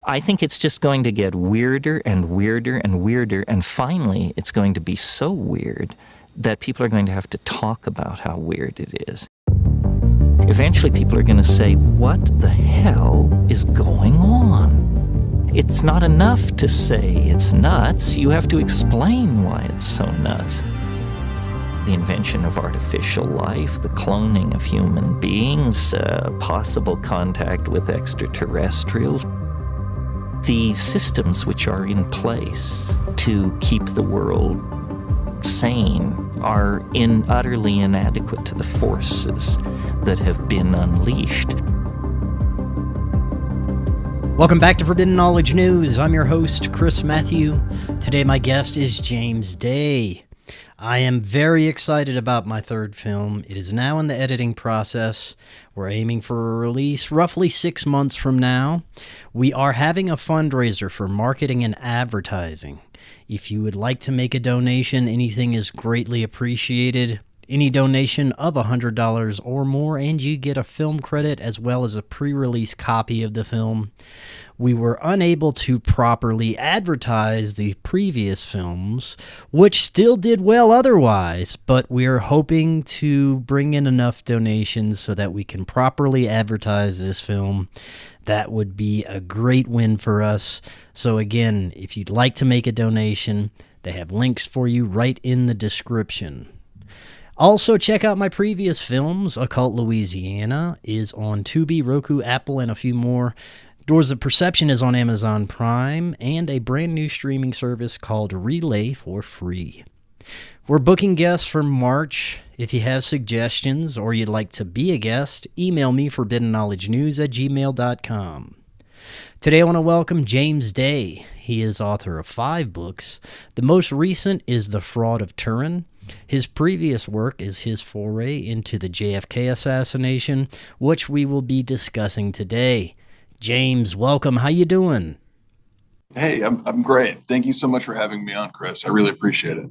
I think it's just going to get weirder and weirder and weirder, and finally it's going to be so weird that people are going to have to talk about how weird it is. Eventually people are going to say, what the hell is going on? It's not enough to say it's nuts. You have to explain why it's so nuts. The invention of artificial life, the cloning of human beings, possible contact with extraterrestrials, the systems which are in place to keep the world sane are utterly inadequate to the forces that have been unleashed. Welcome back to Forbidden Knowledge News. I'm your host, Chris Matthew. Today my guest is James Day. I am very excited about my third film. It is now in the editing process. We're aiming for a release roughly 6 months from now. We are having a fundraiser for marketing and advertising. If you would like to make a donation, anything is greatly appreciated. Any donation of $100 or more, and you get a film credit as well as a pre-release copy of the film. We were unable to properly advertise the previous films, which still did well otherwise, but we're hoping to bring in enough donations so that we can properly advertise this film. That would be a great win for us. So again, if you'd like to make a donation, they have links for you right in the description. Also, check out my previous films. Occult Louisiana is on Tubi, Roku, Apple, and a few more. Doors of Perception is on Amazon Prime, and a brand new streaming service called Relay for free. We're booking guests for March. If you have suggestions or you'd like to be a guest, email me forbiddenknowledgenews@gmail.com. Today I want to welcome James Day. He is author of 5 books. The most recent is The Fraud of Turin. His previous work is his foray into the JFK assassination, which we will be discussing today. James, welcome. How you doing? Hey, I'm great. Thank you so much for having me on, Chris. I really appreciate it.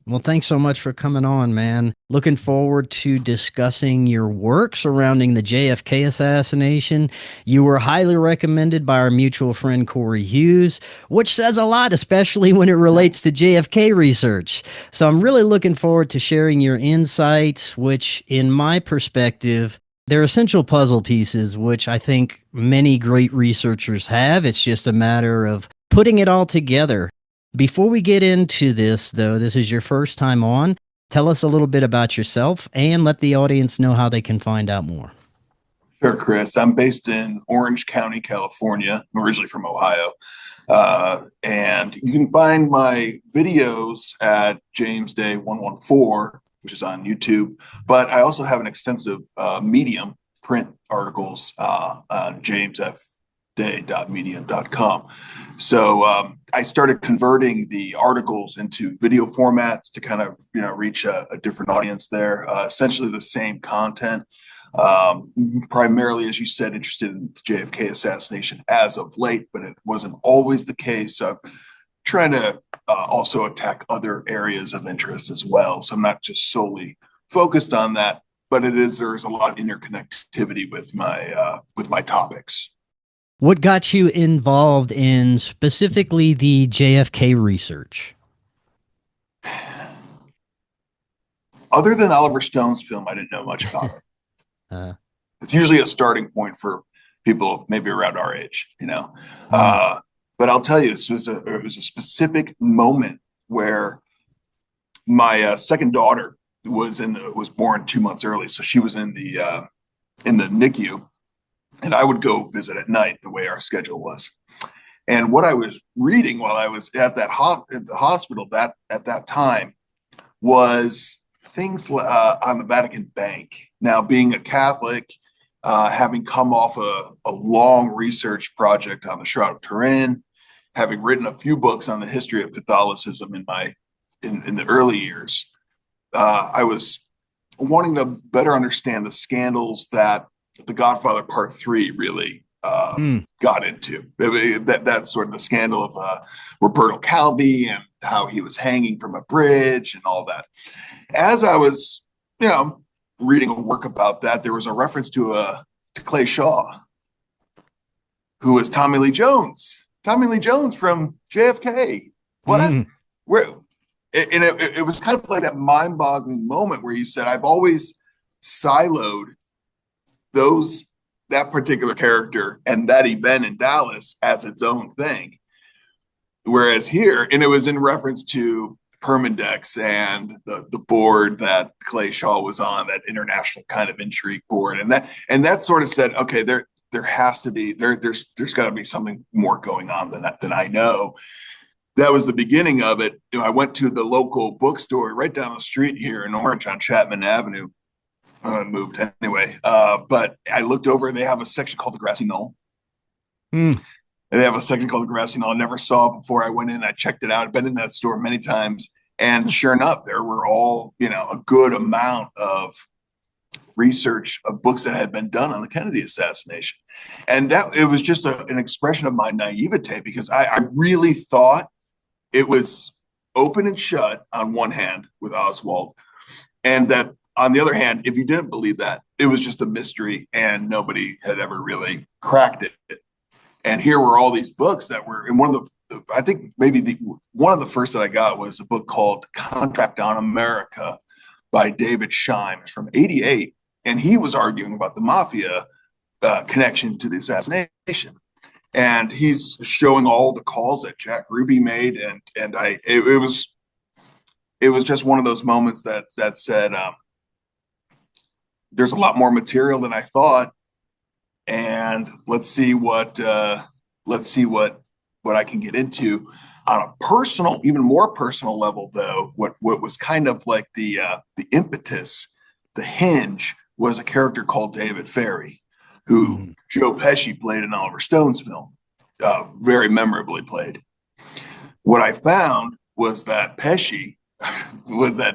Well, thanks so much for coming on, man. Looking forward to discussing your work surrounding the JFK assassination. You were highly recommended by our mutual friend, Cory Hughes, which says a lot, especially when it relates to JFK research. So I'm really looking forward to sharing your insights, which, in my perspective, they're essential puzzle pieces, which I think many great researchers have. It's just a matter of putting it all together. Before we get into this, though, this is your first time on. Tell us a little bit about yourself and let the audience know how they can find out more. Sure, Chris. I'm based in Orange County, California. I'm originally from Ohio. And you can find my videos at James Day 114, which is on YouTube. But I also have an extensive Medium print articles on jamesfday.medium.com. So I started converting the articles into video formats to kind of, reach a different audience there. Essentially the same content. Primarily, as you said, interested in the JFK assassination as of late, but it wasn't always the case. I'm trying to also attack other areas of interest as well. So I'm not just solely focused on that, but there's a lot of interconnectivity with my topics. What got you involved in specifically the JFK research? Other than Oliver Stone's film, I didn't know much about it. It's usually a starting point for people maybe around our age, But I'll tell you, it was a specific moment where my second daughter was born 2 months early, so she was in the NICU. And I would go visit at night the way our schedule was. And what I was reading while I was at the hospital at that time was things on the Vatican Bank. Now, being a Catholic, having come off a long research project on the Shroud of Turin, having written a few books on the history of Catholicism in the early years, I was wanting to better understand the scandals that The Godfather Part 3 really got into. That's sort of the scandal of Roberto Calvi and how he was hanging from a bridge and all that. As I was, reading a work about that, there was a reference to Clay Shaw, who was Tommy Lee Jones' Tommy Lee Jones from JFK. What? Where? And it was kind of like that mind-boggling moment where you said, I've always siloed that particular character and that event in Dallas as its own thing. Whereas here, and it was in reference to Permindex and the board that Clay Shaw was on, that international kind of intrigue board, and that sort of said, okay, there has to be there's got to be something more going on than I know. That was the beginning of it. I went to the local bookstore right down the street here in Orange on Chapman Avenue. I moved anyway, but I looked over and they have a section called the Grassy Knoll. And they have a section called the Grassy Knoll. I never saw it before I went in. I checked it out. I've been in that store many times. And sure enough, there were all, a good amount of research of books that had been done on the Kennedy assassination. And that it was just an expression of my naivete, because I really thought it was open and shut on one hand with Oswald, and that on the other hand, if you didn't believe that, it was just a mystery and nobody had ever really cracked it. And here were all these books that were, and one of I think maybe one of the first that I got was a book called Contract on America by David Scheim. It's from '88, and he was arguing about the mafia connection to the assassination. And he's showing all the calls that Jack Ruby made, and it was just one of those moments that said, there's a lot more material than I thought, and let's see what I can get into on a personal, even more personal level. Though what was kind of like the impetus, the hinge, was a character called David Ferry, who Joe Pesci played in Oliver Stone's film, very memorably played. What I found was that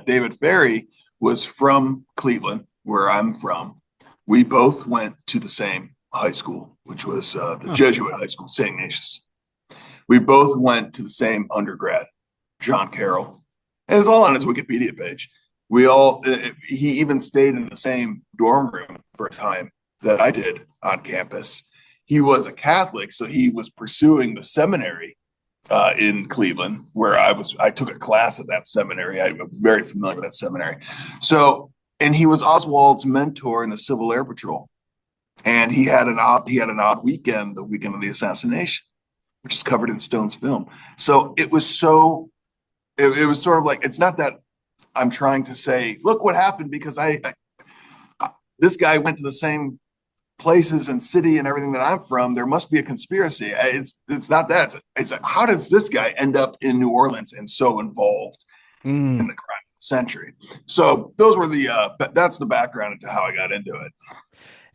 David Ferry was from Cleveland, where I'm from. We both went to the same high school, which was the Jesuit high school, St. Ignatius. We both went to the same undergrad, John Carroll. And it's all on his Wikipedia page. He even stayed in the same dorm room for a time that I did on campus. He was a Catholic, so he was pursuing the seminary in Cleveland, where I took a class at that seminary. I'm very familiar with that seminary. So, and he was Oswald's mentor in the Civil Air Patrol. And he had an odd weekend, the weekend of the assassination, which is covered in Stone's film. So it was sort of like, it's not that I'm trying to say, look what happened, because this guy went to the same places and city and everything that I'm from. There must be a conspiracy. It's not that. It's how does this guy end up in New Orleans and so involved in the crime of the century? So those were that's the background into how I got into it.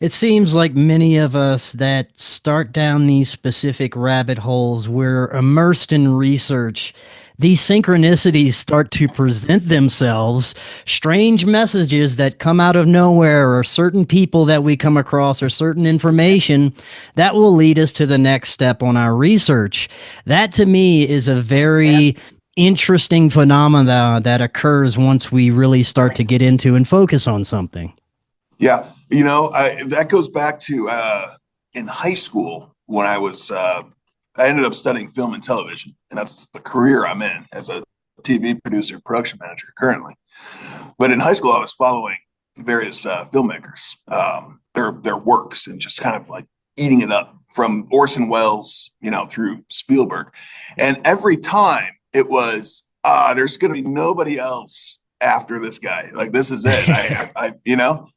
It seems like many of us that start down these specific rabbit holes, we're immersed in research. These synchronicities start to present themselves, strange messages that come out of nowhere, or certain people that we come across, or certain information that will lead us to the next step on our research. That to me is a very interesting phenomena that occurs once we really start to get into and focus on something. Yeah. That goes back to in high school when I ended up studying film and television, and that's the career I'm in as a TV producer, production manager currently. But in high school, I was following various filmmakers, their works, and just kind of like eating it up, from Orson Welles, through Spielberg. And every time it was, there's going to be nobody else after this guy. Like, this is it.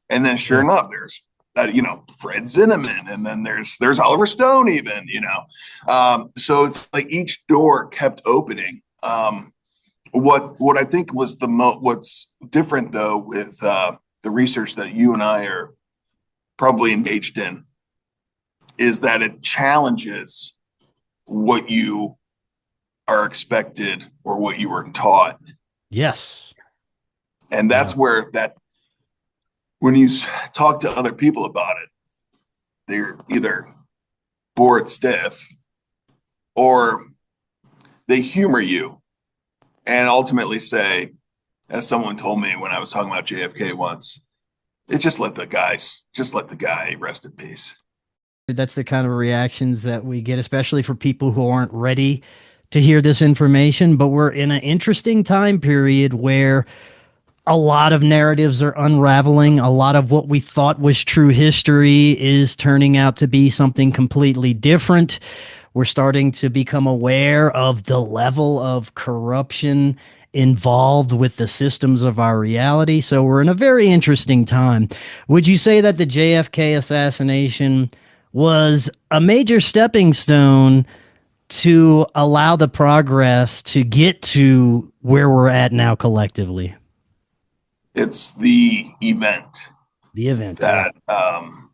And then sure enough, there's Fred Zinnemann, and then there's Oliver Stone even, so it's like each door kept opening. What I think was what's different though with the research that you and I are probably engaged in is that it challenges what you are expected or what you were taught. Yes. And that's where when you talk to other people about it, they're either bored stiff or they humor you and ultimately say, as someone told me when I was talking about JFK once, just let the guy rest in peace. That's the kind of reactions that we get, especially for people who aren't ready to hear this information. But we're in an interesting time period where a lot of narratives are unraveling. A lot of what we thought was true history is turning out to be something completely different. We're starting to become aware of the level of corruption involved with the systems of our reality. So we're in a very interesting time. Would you say that the JFK assassination was a major stepping stone to allow the progress to get to where we're at now collectively? It's the event. The event that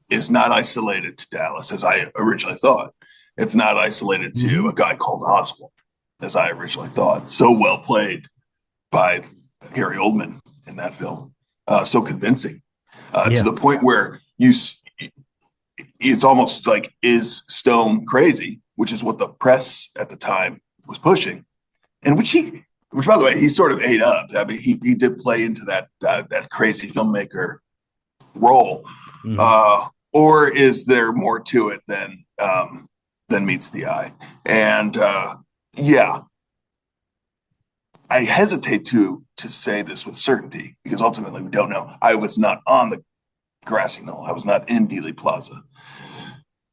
is not isolated to Dallas, as I originally thought. It's not isolated to a guy called Oswald, as I originally thought. So well played by Gary Oldman in that film. So convincing to the point where it's almost like, is Stone crazy? Which is what the press at the time was pushing, and which by the way, he sort of ate up. I mean, he did play into that crazy filmmaker role. Or is there more to it than meets the eye? And I hesitate to say this with certainty, because ultimately we don't know. I was not on the grassy knoll. I was not in Dealey Plaza,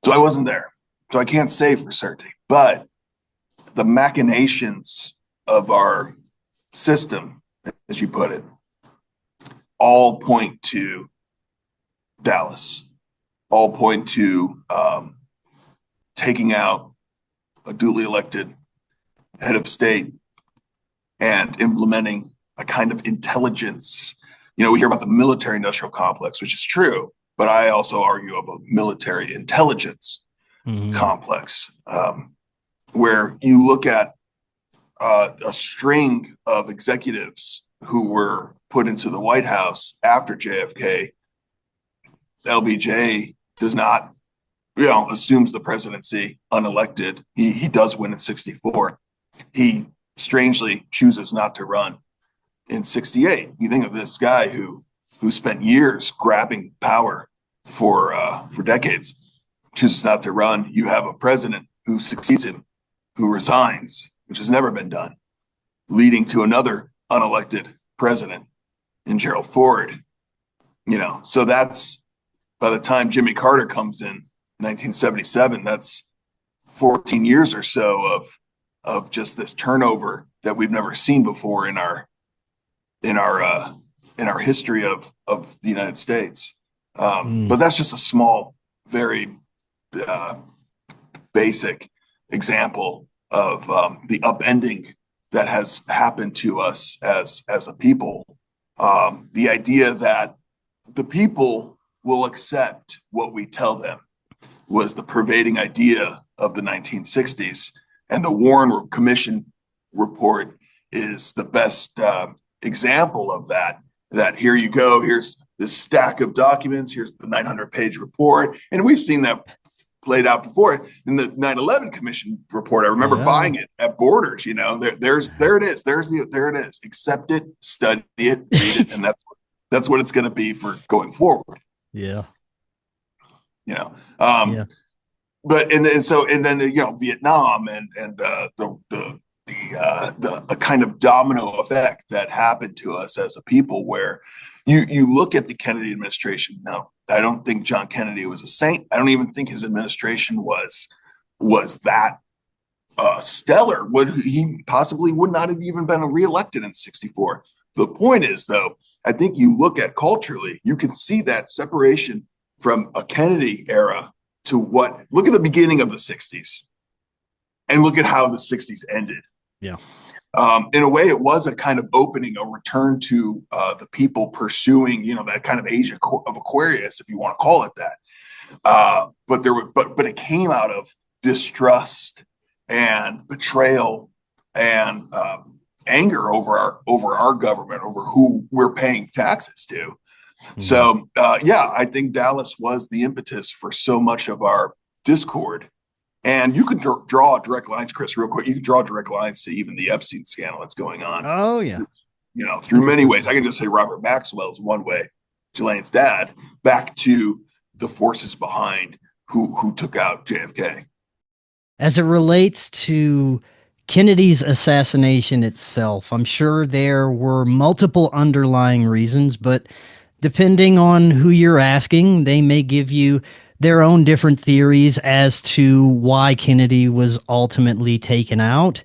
so I wasn't there. So I can't say for certainty. But the machinations of our system, as you put it, all point to Dallas, all point to taking out a duly elected head of state and implementing a kind of intelligence. You know, we hear about the military industrial complex, which is true, but I also argue about military intelligence complex, where you look at a string of executives who were put into the White House after JFK. LBJ does not, assumes the presidency unelected. He does win in 64. He strangely chooses not to run in 68. You think of this guy who spent years grabbing power for decades, chooses not to run. You have a president who succeeds him, who resigns, which has never been done, leading to another unelected president in Gerald Ford. So that's, by the time Jimmy Carter comes in 1977, that's 14 years or so of just this turnover that we've never seen before in our history of the United States. But that's just a small, very basic example of the upending that has happened to us as a people. The idea that the people will accept what we tell them was the pervading idea of the 1960s, and the Warren Commission report is the best example of that. That here you go, here's this stack of documents, here's the 900-page report, and we've seen that played out before in the 9/11 Commission report. I remember buying it at Borders. There it is. There it is. Accept it, study it, read it, and that's what it's going to be for going forward. Yeah. But and then Vietnam and the kind of domino effect that happened to us as a people, where you look at the Kennedy administration. No, I don't think John Kennedy was a saint. I don't even think his administration was that stellar. He possibly would not have even been reelected in 64. The point is, though, I think you look at culturally, you can see that separation from a Kennedy era to look at the beginning of the 60s and look at how the 60s ended. Yeah. In a way, it was a kind of opening, a return to the people pursuing, that kind of age of Aquarius, if you want to call it that. But it came out of distrust and betrayal and anger over our government, over who we're paying taxes to. Mm-hmm. So, I think Dallas was the impetus for so much of our discord. And you can draw direct lines, Chris, real quick. You can draw direct lines to even the Epstein scandal that's going on. Oh, yeah. Through many ways. I can just say Robert Maxwell is one way, Ghislaine's dad, back to the forces behind who took out JFK. As it relates to Kennedy's assassination itself, I'm sure there were multiple underlying reasons, but depending on who you're asking, they may give you their own different theories as to why Kennedy was ultimately taken out.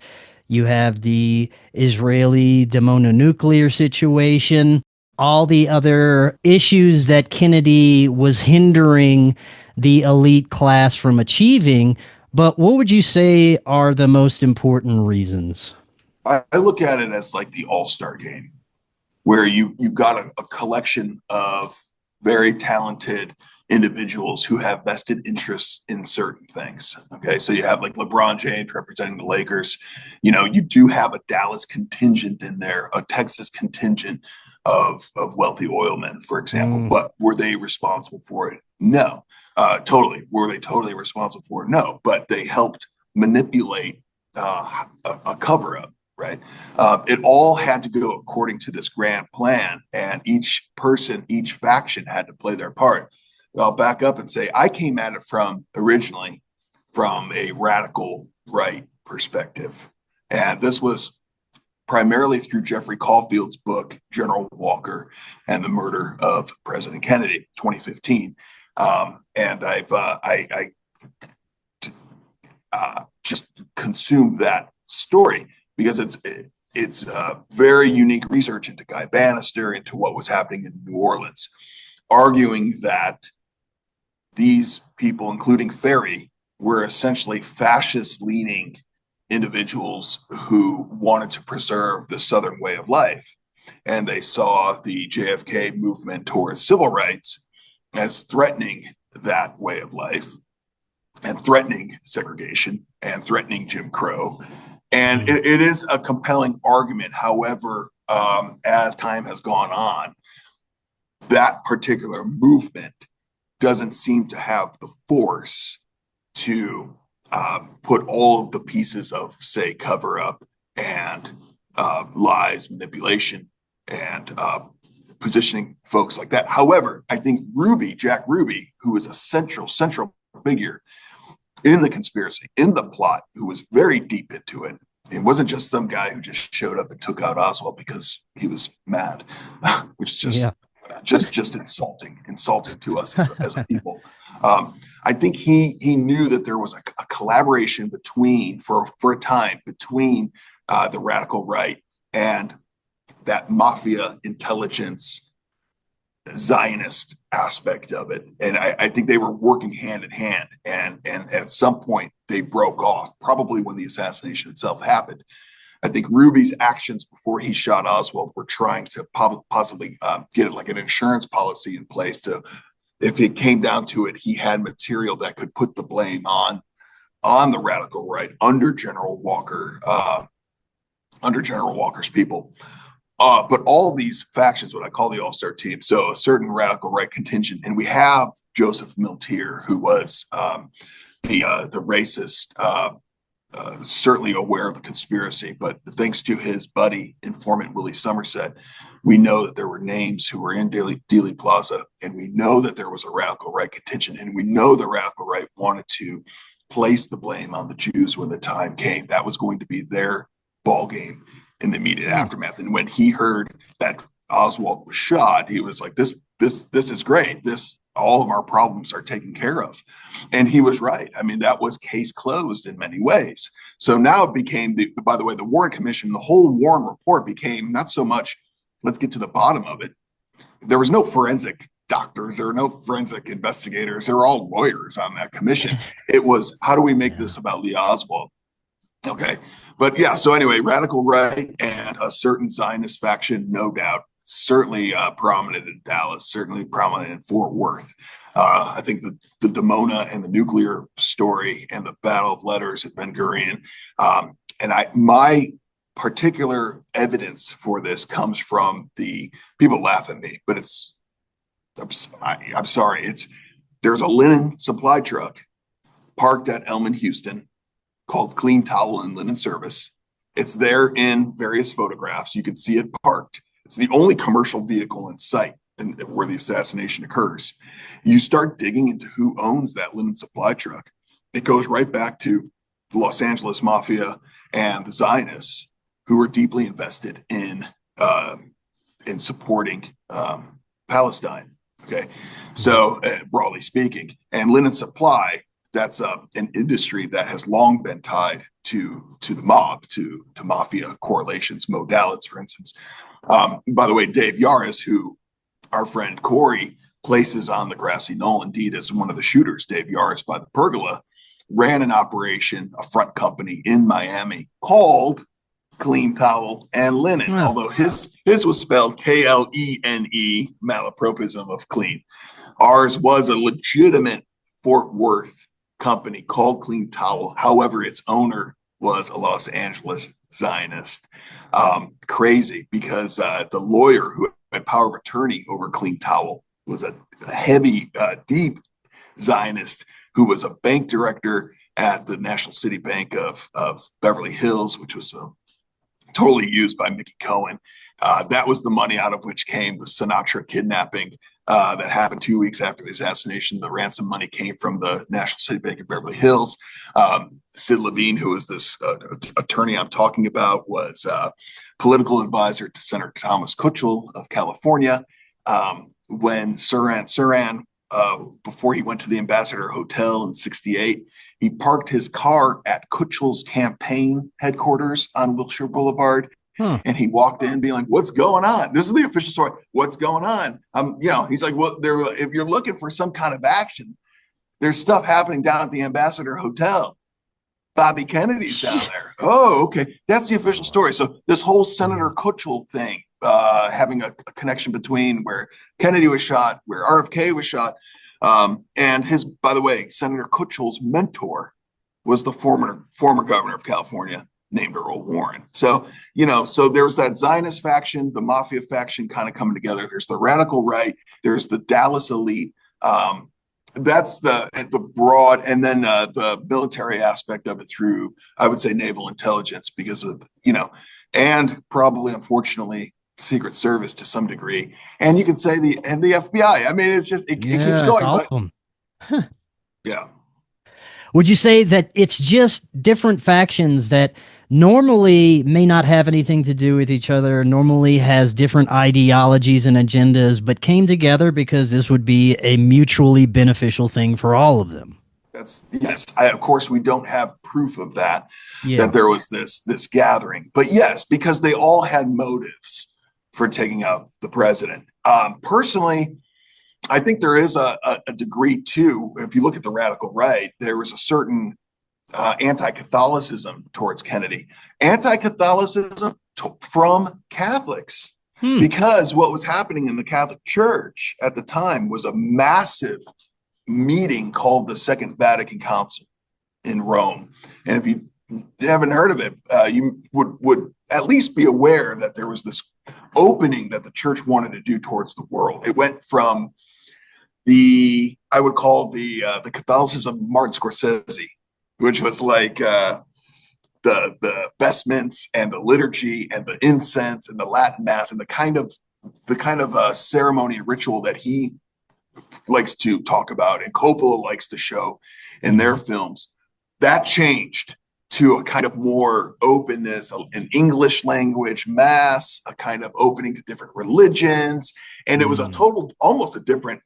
You have the Israeli demononuclear situation, all the other issues that Kennedy was hindering the elite class from achieving. But what would you say are the most important reasons? I look at it as like the all-star game, where you've got a collection of very talented individuals who have vested interests in certain things. Okay, so you have like LeBron James representing the Lakers. You do have a Dallas contingent in there, a Texas contingent of wealthy oilmen, for example. But were they responsible for it? No. Totally. Were they totally responsible for it? No. But they helped manipulate a cover-up. Right. It all had to go according to this grand plan, and each person, each faction had to play their part. I'll back up and say I came at it originally from a radical right perspective. And this was primarily through Jeffrey Caulfield's book, General Walker and the Murder of President Kennedy, 2015. And I just consumed that story because it's very unique research into Guy Bannister, into what was happening in New Orleans, arguing that these people, including Ferry, were essentially fascist-leaning individuals who wanted to preserve the Southern way of life. And they saw the JFK movement towards civil rights as threatening that way of life and threatening segregation and threatening Jim Crow. And it is a compelling argument. However, as time has gone on, that particular movement doesn't seem to have the force to put all of the pieces of, say, cover up and lies, manipulation, and positioning folks like that. However, I think Jack Ruby, who is a central figure in the conspiracy, in the plot, who was very deep into it. It wasn't just some guy who just showed up and took out Oswald because he was mad, which is just insulting to us as a people. I think he knew that there was a collaboration for a time between the radical right and that mafia intelligence Zionist aspect of it. And I think they were working hand in hand. And at some point they broke off, probably when the assassination itself happened. I think Ruby's actions before he shot Oswald were trying to possibly get like an insurance policy in place to, if it came down to it, he had material that could put the blame on the radical right under General Walker, under General Walker's people. But all of these factions, what I call the all-star team, so a certain radical right contingent, and we have Joseph Miltier, who was the racist, certainly aware of the conspiracy, but thanks to his buddy, informant Willie Somerset, we know that there were names who were in Dealey Plaza, and we know that there was a radical right contingent, and we know the radical right wanted to place the blame on the Jews when the time came. That was going to be their ball game in the immediate aftermath. And when he heard that Oswald was shot, he was like, this is great. All of our problems are taken care of. And he was right. I mean, that was case closed in many ways. So now it became, by the way, the Warren Commission, the whole Warren report became not so much, let's get to the bottom of it. There was no forensic doctors. There were no forensic investigators. They were all lawyers on that commission. It was, how do we make this about Lee Oswald? Okay. But yeah, so anyway, radical right and a certain Zionist faction, no doubt, certainly prominent in Dallas, certainly prominent in Fort Worth. I think the Dimona and the nuclear story and the Battle of Letters at Ben Gurion. My particular evidence for this comes from the people laugh at me, but I'm sorry. There's a linen supply truck parked at Elm in Houston called Clean Towel and Linen Service. It's there in various photographs. You can see it parked. It's the only commercial vehicle in sight and where the assassination occurs. You start digging into who owns that linen supply truck. It goes right back to the Los Angeles Mafia and the Zionists, who were deeply invested in supporting Palestine. Okay, so broadly speaking, and linen supply, that's an industry that has long been tied to the mob, to mafia correlations, modalities, for instance. By the way, Dave Yaris, who our friend Cory places on the grassy knoll, indeed, as one of the shooters, Dave Yaris by the pergola, ran an operation, a front company in Miami called Clean Towel and Linen, although his was spelled Klene, malapropism of clean. Ours was a legitimate Fort Worth company called Clean Towel. However, its owner was a Los Angeles Zionist. Crazy, because the lawyer who had power of attorney over Clean Towel was a heavy, deep Zionist who was a bank director at the National City Bank of Beverly Hills, which was totally used by Mickey Cohen. That was the money out of which came the Sinatra kidnapping that happened 2 weeks after the assassination. The ransom money came from the National City Bank of Beverly Hills. Sid Levine, who is this attorney I'm talking about, was political advisor to Senator Thomas Kuchel of California. When Sirhan, before he went to the Ambassador Hotel in '68, he parked his car at Kuchel's campaign headquarters on Wilshire Boulevard. And he walked in being like, what's going on? This is the official story. What's going on? He's like, well, if you're looking for some kind of action, there's stuff happening down at the Ambassador Hotel. Bobby Kennedy's down there. Oh, okay. That's the official story. So this whole Senator Kuchel thing, having a connection between where Kennedy was shot, where RFK was shot, and his, by the way, Senator Kuchel's mentor was the former governor of California, named Earl Warren. So, so there's that Zionist faction, the mafia faction kind of coming together. There's the radical right. There's the Dallas elite. That's the broad, and then the military aspect of it through, I would say, naval intelligence, because of, and probably, unfortunately, Secret Service to some degree. And you could say the FBI. I mean, it's just, it keeps going. Awesome. But, yeah. Would you say that it's just different factions that normally may not have anything to do with each other, normally has different ideologies and agendas, but came together because this would be a mutually beneficial thing for all of them? Yes. Of course, we don't have proof of that, that there was this gathering. But yes, because they all had motives for taking out the president. Personally, I think there is a degree too. If you look at the radical right, there was a certain anti-Catholicism towards Kennedy, anti-Catholicism from Catholics, because what was happening in the Catholic Church at the time was a massive meeting called the Second Vatican Council in Rome. And if you haven't heard of it, you would at least be aware that there was this opening that the church wanted to do towards the world. It went from I would call the Catholicism of Martin Scorsese, which was like the vestments and the liturgy and the incense and the Latin Mass and the kind of ceremony and ritual that he likes to talk about and Coppola likes to show in their films. That changed to a kind of more openness, an English language mass, a kind of opening to different religions. And it was almost a different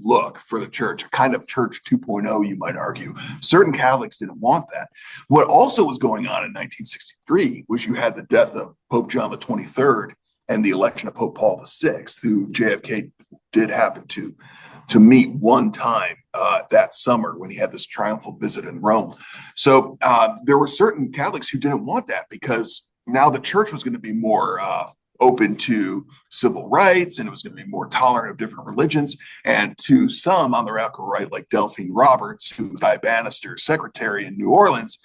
look for the church, a kind of church 2.0, you might argue. Certain Catholics didn't want that. What also was going on in 1963 was you had the death of Pope John the 23rd and the election of Pope Paul VI, who JFK did happen to meet one time that summer when he had this triumphal visit in Rome. So there were certain Catholics who didn't want that, because now the church was going to be more open to civil rights, and it was going to be more tolerant of different religions. And to some on the radical right, like Delphine Roberts, who was Guy Bannister's secretary in New Orleans,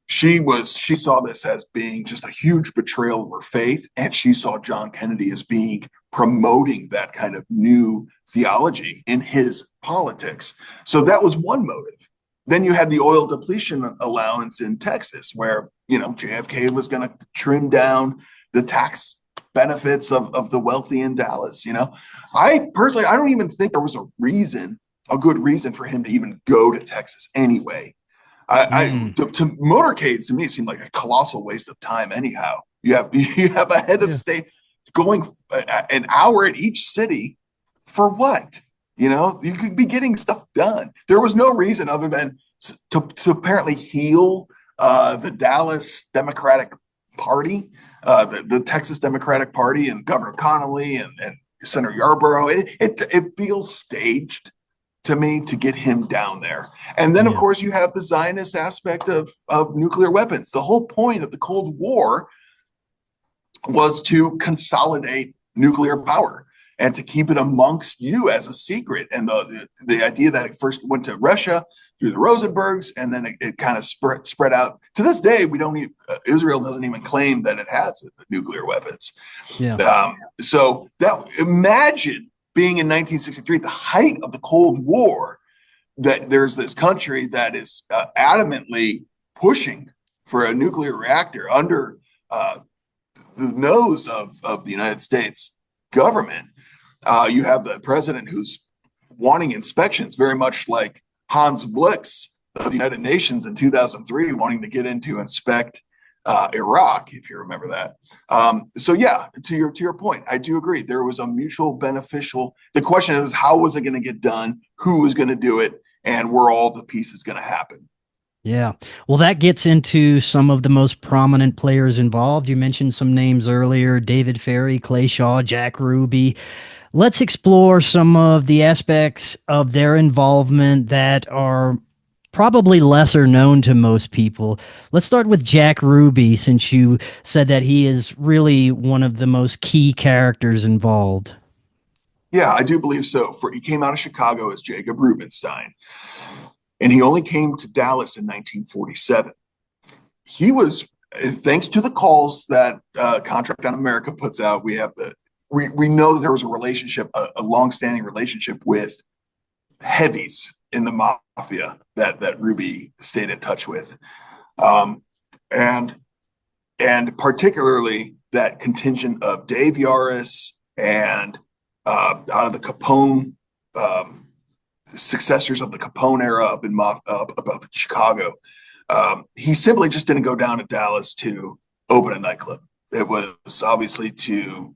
she saw this as being just a huge betrayal of her faith, and she saw John Kennedy as being promoting that kind of new theology in his politics. So that was one motive. Then you had the oil depletion allowance in Texas, where JFK was going to trim down the tax benefits of the wealthy in Dallas. I personally, I don't even think there was a good reason for him to even go to Texas anyway. To motorcade to me seemed like a colossal waste of time. Anyhow, you have a head of state going an hour at each city for what? You could be getting stuff done. There was no reason other than to apparently heal the Dallas Democratic Party, the Texas Democratic Party, and Governor Connolly and Senator Yarborough. It feels staged to me to get him down there. And then, of course, you have the Zionist aspect of nuclear weapons. The whole point of the Cold War was to consolidate nuclear power and to keep it amongst you as a secret. And the idea that it first went to Russia through the Rosenbergs, and then it kind of spread out. To this day, Israel doesn't even claim that it has nuclear weapons. So imagine being in 1963, the height of the Cold War, that there's this country that is adamantly pushing for a nuclear reactor under the nose of the United States government. You have the president who's wanting inspections, very much like Hans Blix of the United Nations in 2003, wanting to get in to inspect Iraq, if you remember that. To your point, I do agree. There was a mutual beneficial. The question is, how was it going to get done? Who was going to do it? And were all the pieces going to happen? Yeah. Well, that gets into some of the most prominent players involved. You mentioned some names earlier: David Ferrie, Clay Shaw, Jack Ruby. Let's explore some of the aspects of their involvement that are probably lesser known to most people. Let's start with Jack Ruby, since you said that he is really one of the most key characters involved. Yeah, I do believe so. He came out of Chicago as Jacob Rubenstein, and he only came to Dallas in 1947. He was, thanks to the calls that Contract on America puts out, we know that there was a relationship, a longstanding relationship with heavies in the mafia that Ruby stayed in touch with, and particularly that contingent of Dave Yaris and out of the Capone successors of the Capone era up in Chicago. He simply just didn't go down to Dallas to open a nightclub. It was obviously to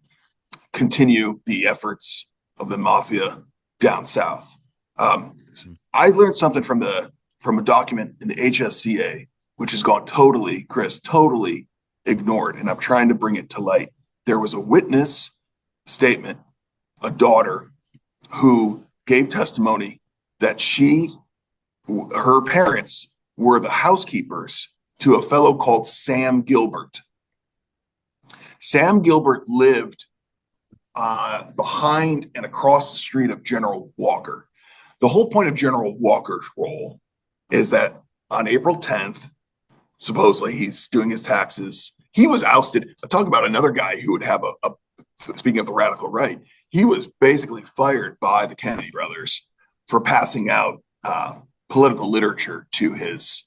continue the efforts of the mafia down south. I learned something from a document in the HSCA, which has gone totally ignored, and I'm trying to bring it to light. There was a witness statement, a daughter, who gave testimony that her parents were the housekeepers to a fellow called Sam Gilbert. Sam Gilbert lived behind and across the street of General Walker. The whole point of General Walker's role is that on April 10th, supposedly he's doing his taxes. He was ousted. Talk about another guy who would have speaking of the radical right, he was basically fired by the Kennedy brothers for passing out political literature to his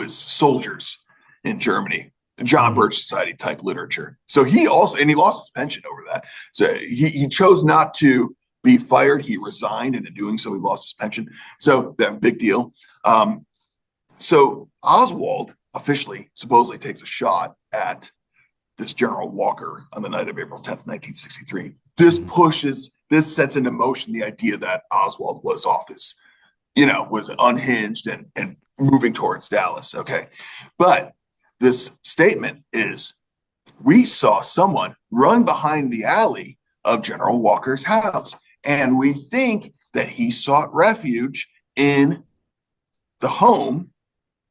soldiers in Germany, John Birch Society type literature. So he lost his pension over that. So he chose not to be fired. He resigned, and in doing so, he lost his pension. So that big deal. So Oswald officially supposedly takes a shot at this General Walker on the night of April 10th, 1963. This sets into motion the idea that Oswald was was unhinged and moving towards Dallas. Okay. But this statement is, we saw someone run behind the alley of General Walker's house, and we think that he sought refuge in the home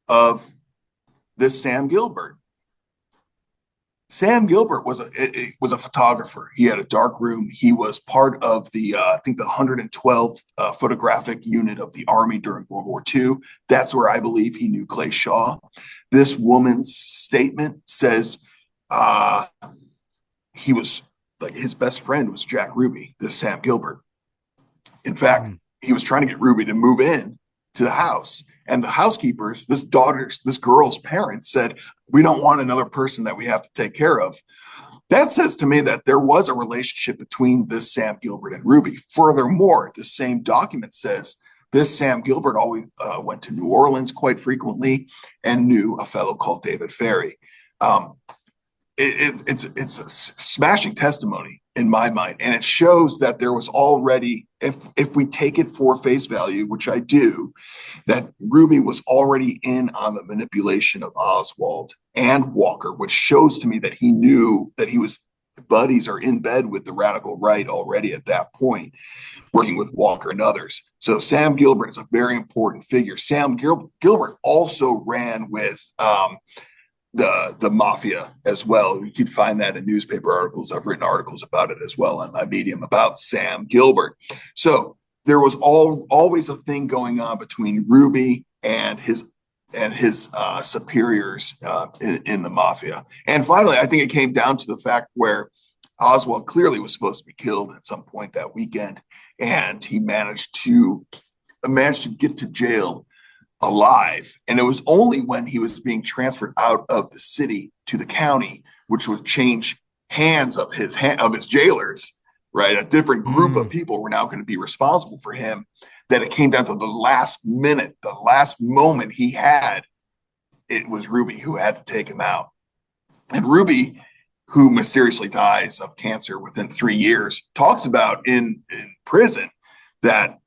of this Sam Gilbert. Sam Gilbert was a photographer. He had a dark room. He was part of the, I think, the 112th photographic unit of the Army during World War II. That's where I believe he knew Clay Shaw. This woman's statement says he was like, his best friend was Jack Ruby, this Sam Gilbert. In fact, he was trying to get Ruby to move in to the house. And the housekeepers, this girl's parents said, we don't want another person that we have to take care of. That says to me that there was a relationship between this Sam Gilbert and Ruby. Furthermore, the same document says this Sam Gilbert always went to New Orleans quite frequently and knew a fellow called David Ferry. It's a smashing testimony in my mind, and it shows that there was already, if we take it for face value, which I do, that Ruby was already in on the manipulation of Oswald and Walker, which shows to me that he knew that he was buddies or in bed with the radical right already at that point, working with Walker and others. So Sam Gilbert is a very important figure. Sam Gilbert also ran with the mafia as well. You can find that in newspaper articles. I've written articles about it as well on my Medium about Sam Gilbert. So there was always a thing going on between Ruby and his superiors in the mafia. And finally, I think it came down to the fact where Oswald clearly was supposed to be killed at some point that weekend, and he managed to get to jail alive. And it was only when he was being transferred out of the city to the county, which would change hands of his jailers, right? A different group of people were now going to be responsible for him, that it came down to the last minute, the last moment he had. It was Ruby who had to take him out. And Ruby, who mysteriously dies of cancer within 3 years, talks about in prison that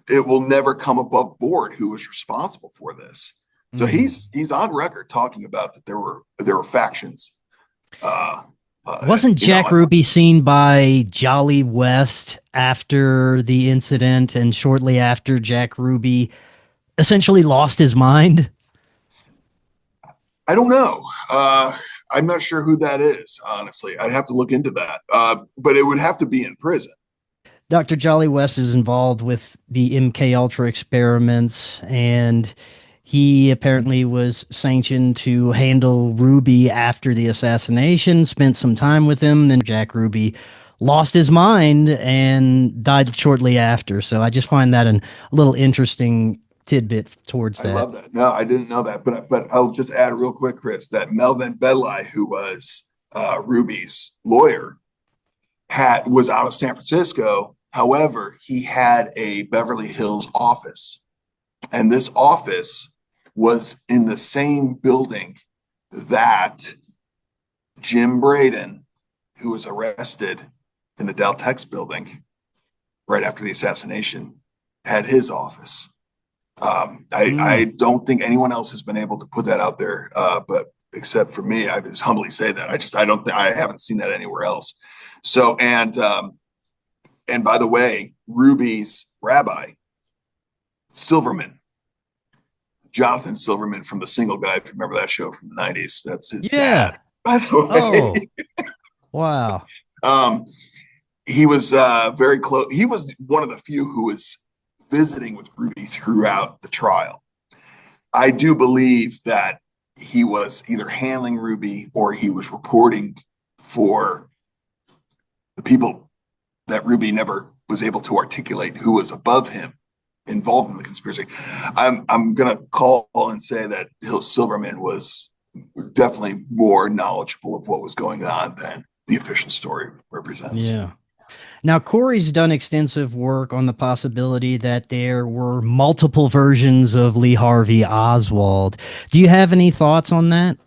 it will never come above board who was responsible for this. So he's on record talking about that there were factions. Wasn't Jack Ruby seen by Jolly West after the incident, and shortly after Jack Ruby essentially lost his mind? I don't know. I'm not sure who that is, honestly. I'd have to look into that. But it would have to be in prison. Dr. Jolly West is involved with the MK Ultra experiments, and he apparently was sanctioned to handle Ruby after the assassination, spent some time with him, then Jack Ruby lost his mind and died shortly after. So I just find that a little interesting tidbit towards that. I love that. No, I didn't know that, but I'll just add real quick, Chris, that Melvin Belli, who was Ruby's lawyer, was out of San Francisco. However, he had a Beverly Hills office, and this office was in the same building that Jim Braden, who was arrested in the Deltex building right after the assassination, had his office. I don't think anyone else has been able to put that out there, but except for me, I just humbly say that I haven't seen that anywhere else. So, and by the way, Ruby's rabbi, Silverman, Jonathan Silverman from The Single Guy, if you remember that show from the 90s, that's his dad, by the way. Oh, wow. He was very close. He was one of the few who was visiting with Ruby throughout the trial. I do believe that he was either handling Ruby or he was reporting for the people that Ruby never was able to articulate who was above him involved in the conspiracy. I'm going to call and say that Silverman was definitely more knowledgeable of what was going on than the official story represents. Yeah. Now, Cory's done extensive work on the possibility that there were multiple versions of Lee Harvey Oswald. Do you have any thoughts on that?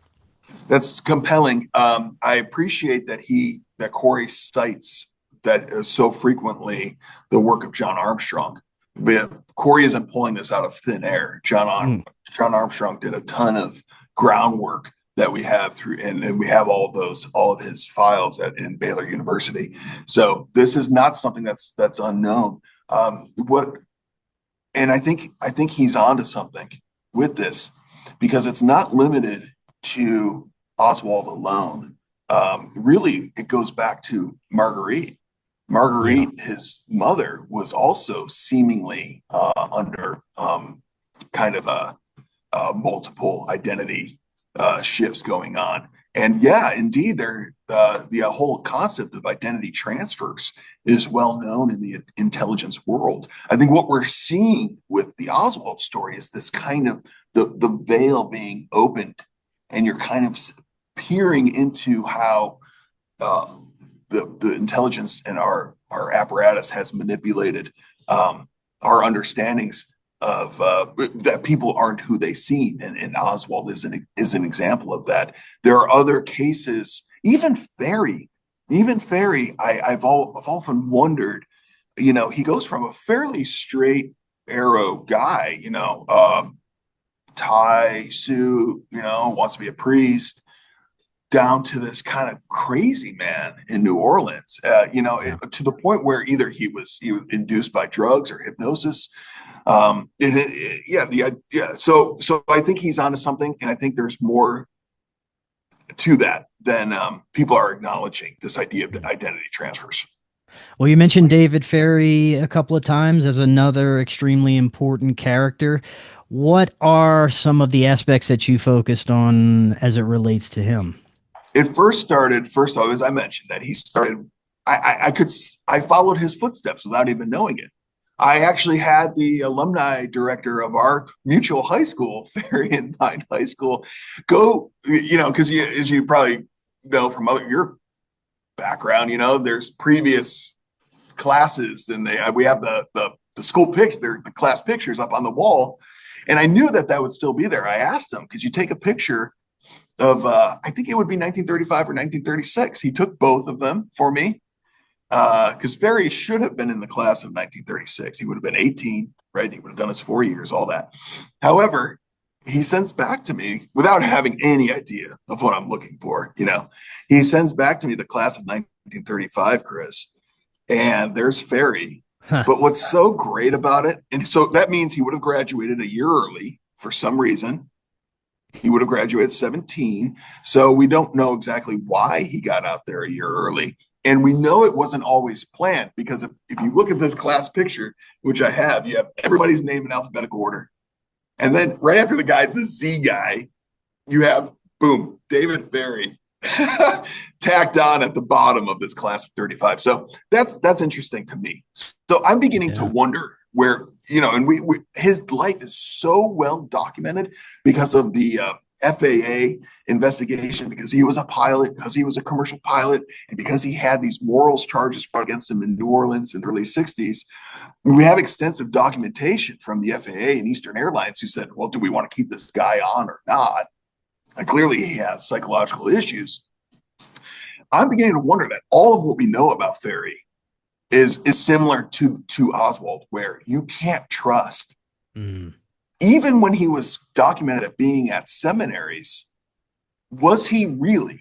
That's compelling. I appreciate that Cory cites that so frequently the work of John Armstrong. But Cory isn't pulling this out of thin air. John Armstrong did a ton of groundwork that we have through, and we have all of his files in Baylor University. So this is not something that's unknown. And I think he's onto something with this, because it's not limited to Oswald alone. Really, it goes back to Marguerite. Marguerite, his mother, was also seemingly under kind of a multiple identity shifts going on. And yeah, indeed, the whole concept of identity transfers is well known in the intelligence world. I think what we're seeing with the Oswald story is this kind of the veil being opened, and you're kind of peering into how the intelligence in our apparatus has manipulated our understandings of that people aren't who they seem, and Oswald is an example of that. There are other cases, even Ferry. I've often wondered, he goes from a fairly straight arrow guy, tie suit, wants to be a priest, down to this kind of crazy man in New Orleans, to the point where either he was induced by drugs or hypnosis. So I think he's onto something, and I think there's more to that than people are acknowledging, this idea of identity transfers. Well, you mentioned David Ferry a couple of times as another extremely important character. What are some of the aspects that you focused on as it relates to him? It first off, as I mentioned, that he started, I followed his footsteps without even knowing it. I actually had the alumni director of our mutual high school, Ferry and Pine High School, go, because as you probably know from your background, there's previous classes, and we have the school picture, the class pictures up on the wall, and I knew that would still be there. I asked him, could you take a picture of, I think it would be 1935 or 1936. He took both of them for me, because Ferry should have been in the class of 1936. He would have been 18, right? He would have done his 4 years, all that. However, he sends back to me, without having any idea of what I'm looking for, he sends back to me the class of 1935, Chris, and there's Ferry. But what's so great about it, and so that means he would have graduated a year early for some reason. He would have graduated 17. So we don't know exactly why he got out there a year early. And we know it wasn't always planned, because if you look at this class picture, which I have, you have everybody's name in alphabetical order. And then right after the guy, the Z guy, you have, boom, David Ferry tacked on at the bottom of this class of 35. So that's interesting to me. So I'm beginning to wonder where, and his life is so well documented because of the FAA investigation, because he was a pilot, because he was a commercial pilot, and because he had these morals charges brought against him in New Orleans in the early 60s. We have extensive documentation from the FAA and Eastern Airlines who said, well, do we want to keep this guy on or not? And clearly he has psychological issues. I'm beginning to wonder that all of what we know about Ferry is similar to Oswald, where you can't trust. Even when he was documented at being at seminaries, was he really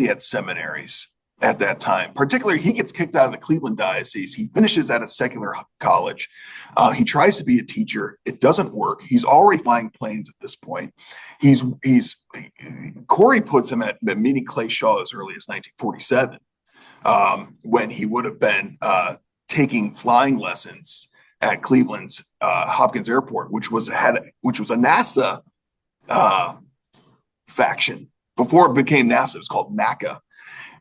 at seminaries at that time? Particularly, he gets kicked out of the Cleveland diocese. He finishes at a secular college. He tries to be a teacher. It doesn't work. He's already flying planes at this point. Cory puts him at meeting Clay Shaw as early as 1947, when he would have been taking flying lessons at Cleveland's Hopkins Airport, which was a NASA faction. Before it became NASA, it was called NACA.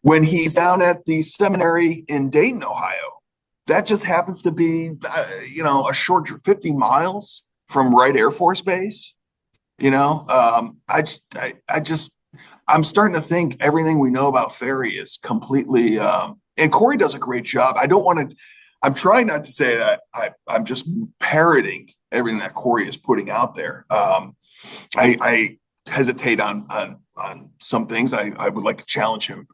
When he's down at the seminary in Dayton, Ohio, that just happens to be, a short 50 miles from Wright Air Force Base. I'm starting to think everything we know about Ferry is completely, and Cory does a great job. I'm trying not to say that I'm just parroting everything that Cory is putting out there. I hesitate on some things. I would like to challenge him,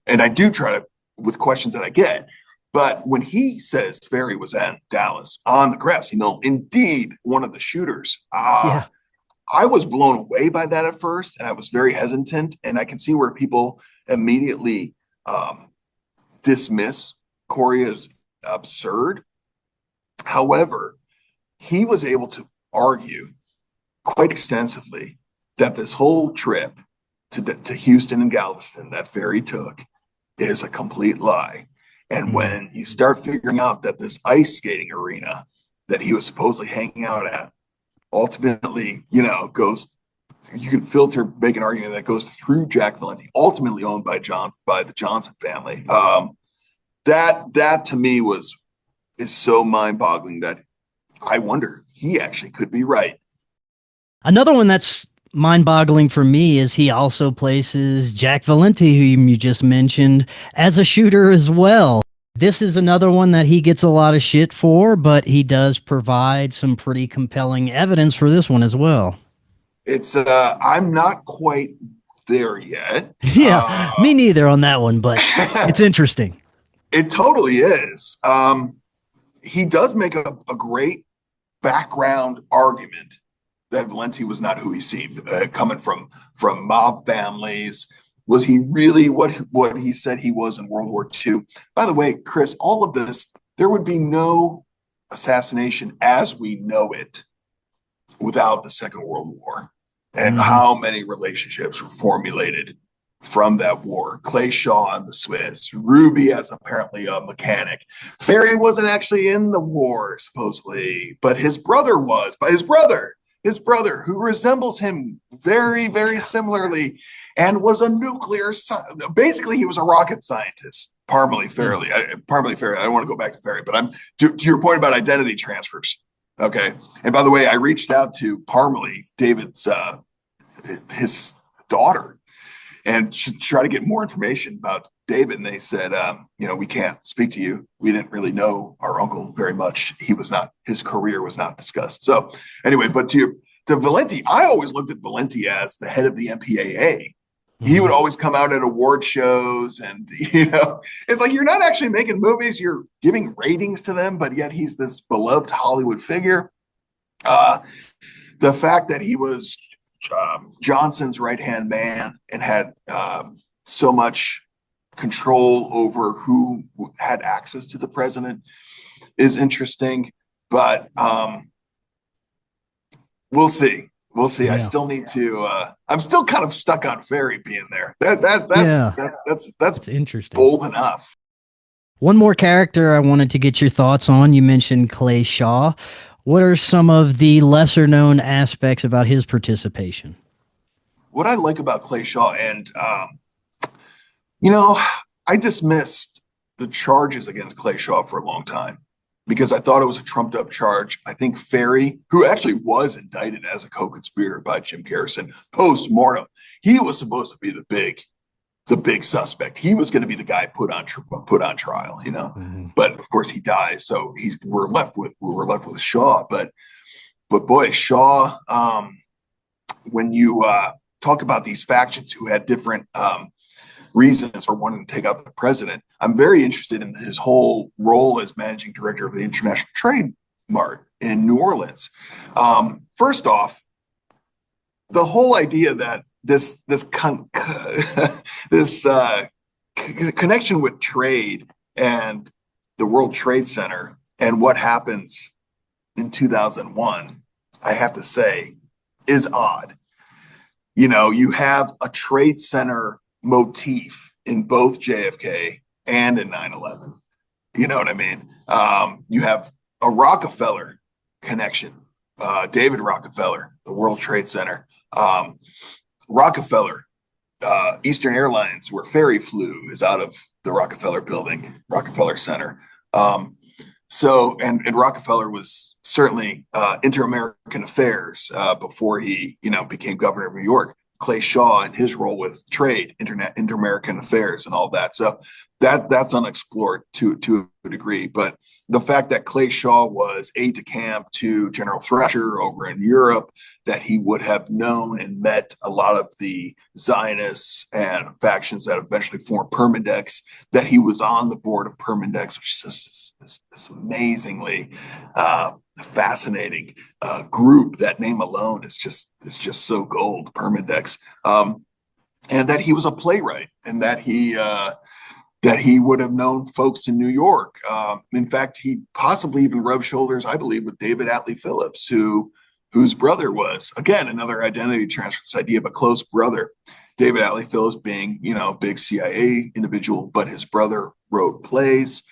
and I do try to with questions that I get. But when he says Ferry was at Dallas on the grass, indeed one of the shooters. I was blown away by that at first, and I was very hesitant. And I can see where people immediately dismiss Cory as absurd. However, he was able to argue quite extensively that this whole trip to Houston and Galveston that Ferry took is a complete lie. And when you start figuring out that this ice skating arena that he was supposedly hanging out at ultimately, goes, you can make an argument that goes through Jack Valenti, ultimately owned by the Johnson family. That to me is so mind-boggling that I wonder he actually could be right. Another one that's mind-boggling for me is he also places Jack Valenti, who you just mentioned, as a shooter as well. This is another one that he gets a lot of shit for, but he does provide some pretty compelling evidence for this one as well. It's I'm not quite there yet. Yeah, me neither on that one, but it's interesting. It totally is. He does make a great background argument that Valenti was not who he seemed, coming from mob families. Was he really what he said he was in World War II? By the way, Chris, all of this, there would be no assassination as we know it without the Second World War, and how many relationships were formulated from that war. Clay Shaw and the Swiss, Ruby as apparently a mechanic. Ferry wasn't actually in the war, supposedly, but his brother was. But his brother, who resembles him very, very similarly, and was a nuclear, basically he was a rocket scientist. Parmalee Ferry. I don't want to go back to Ferry, but I'm to your point about identity transfers. Okay. And by the way, I reached out to Parmalee, David's his daughter, and try to get more information about David. And they said, we can't speak to you. We didn't really know our uncle very much. His career was not discussed. So anyway, but to Valenti, I always looked at Valenti as the head of the MPAA. He would always come out at award shows, and it's like, you're not actually making movies, you're giving ratings to them, but yet he's this beloved Hollywood figure. The fact that he was Johnson's right-hand man and had so much control over who had access to the president is interesting, but we'll see. We'll see. Yeah. I still need to. I'm still kind of stuck on Ferry being there. That's interesting. Bold enough. One more character I wanted to get your thoughts on. You mentioned Clay Shaw. What are some of the lesser known aspects about his participation? What I like about Clay Shaw, and I dismissed the charges against Clay Shaw for a long time, because I thought it was a trumped up charge. I think Ferry, who actually was indicted as a co-conspirator by Jim Garrison post-mortem, he was supposed to be the big suspect. He was going to be the guy put on trial, But of course he dies, so we're left with Shaw. But boy, Shaw, when you talk about these factions who had different reasons for wanting to take out the president, I'm very interested in his whole role as managing director of the International Trade Mart in New Orleans. First off, the whole idea that this connection with trade and the World Trade Center and what happens in 2001, I have to say, is odd. You have a trade center motif in both JFK and in 9/11. You know what I mean? You have a Rockefeller connection. David Rockefeller, the World Trade Center. Rockefeller, Eastern Airlines, where Ferry flew, is out of the Rockefeller building, Rockefeller Center. So Rockefeller was certainly inter-American affairs before he, became governor of New York. Clay Shaw and his role with trade, inter-American affairs, and all that. So that's unexplored to a degree. But the fact that Clay Shaw was aide de camp to General Thresher over in Europe, that he would have known and met a lot of the Zionists and factions that eventually formed Permindex, that he was on the board of Permindex, which is this amazingly fascinating group. That name alone is just so gold, Permindex. And that he was a playwright, and that he would have known folks in New York. In fact, he possibly even rubbed shoulders, I believe, with David Atlee Phillips, whose brother was, again, another identity transfer, this idea of a close brother. David Atlee Phillips being, a big CIA individual, but his brother wrote plays,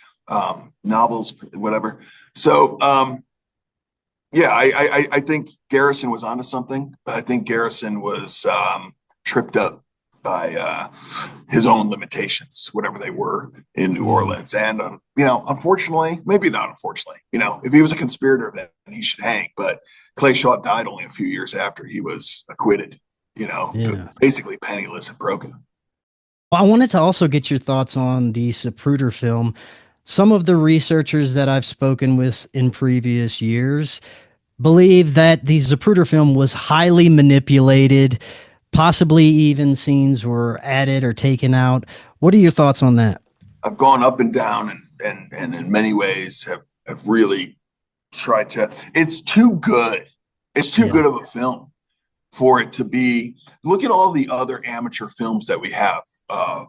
novels, whatever. So, I think Garrison was onto something. I think Garrison was tripped up by his own limitations, whatever they were, in New Orleans. And, unfortunately, maybe not unfortunately, if he was a conspirator, then he should hang. But Clay Shaw died only a few years after he was acquitted basically penniless and broken. Well, I wanted to also get your thoughts on the Zapruder film. Some of the researchers that I've spoken with in previous years believe that the Zapruder film was highly manipulated, possibly even scenes were added or taken out. What are your thoughts on that? I've gone up and down and in many ways have really tried to. It's too good. It's too good of a film for it to be. Look at all the other amateur films that we have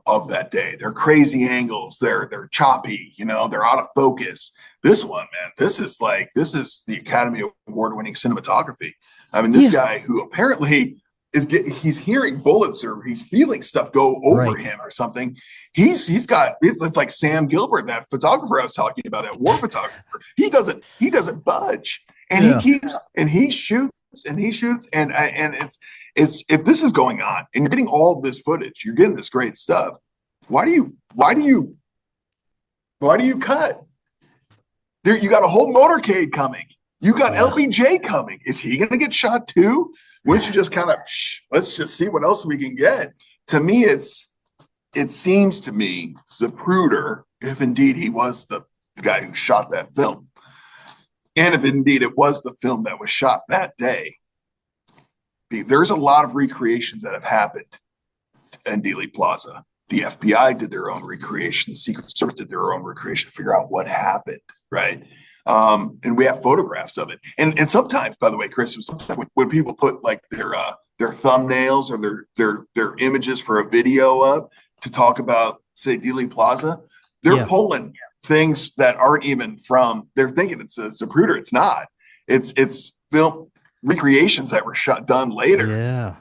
of that day. They're crazy angles. They're choppy. They're out of focus. This one, man, this is the Academy Award-winning cinematography. I mean, this guy who apparently he's hearing bullets or he's feeling stuff go over him or something. It's like Sam Gilbert, that photographer I was talking about, that war photographer. He doesn't budge, and he shoots and it's if this is going on and you're getting all of this footage, you're getting this great stuff. Why do you cut? There, you got a whole motorcade coming. You got LBJ coming. Is he going to get shot too? Wouldn't you just kind of, let's just see what else we can get? To me, it seems to me Zapruder, if indeed he was the guy who shot that film, and if indeed it was the film that was shot that day, there's a lot of recreations that have happened in Dealey Plaza. The FBI did their own recreation. The Secret Service did their own recreation to figure out what happened, right? And we have photographs of it. And sometimes, by the way, Chris, when people put like their thumbnails or their images for a video up to talk about, say, Dealey Plaza, they're pulling things that aren't even from. They're thinking it's a Zapruder. It's not. It's film recreations that were done later.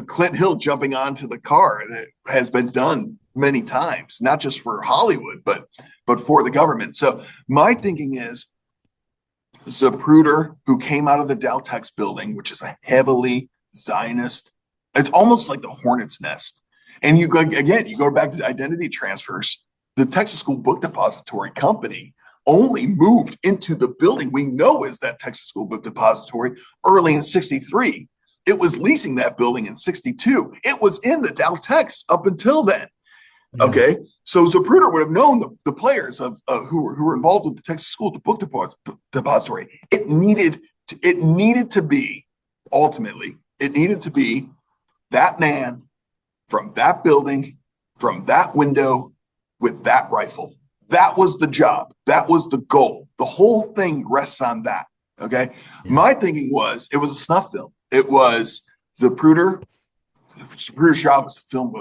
Clint Hill jumping onto the car that has been done many times, not just for Hollywood, but for the government. So my thinking is Zapruder, who came out of the Daltex building, which is a heavily Zionist, it's almost like the hornet's nest. And you go back to identity transfers. The Texas School Book Depository Company only moved into the building we know is that Texas School Book Depository early in 63. It was leasing that building in 62. It was in the Daltex up until then. Okay, so Zapruder would have known the players of who were involved with the Texas School Book Depository. It needed to be that man from that building, from that window, with that rifle. That was the job. That was the goal. The whole thing rests on that. Okay. My thinking was it was a snuff film. It was Zapruder's job was to film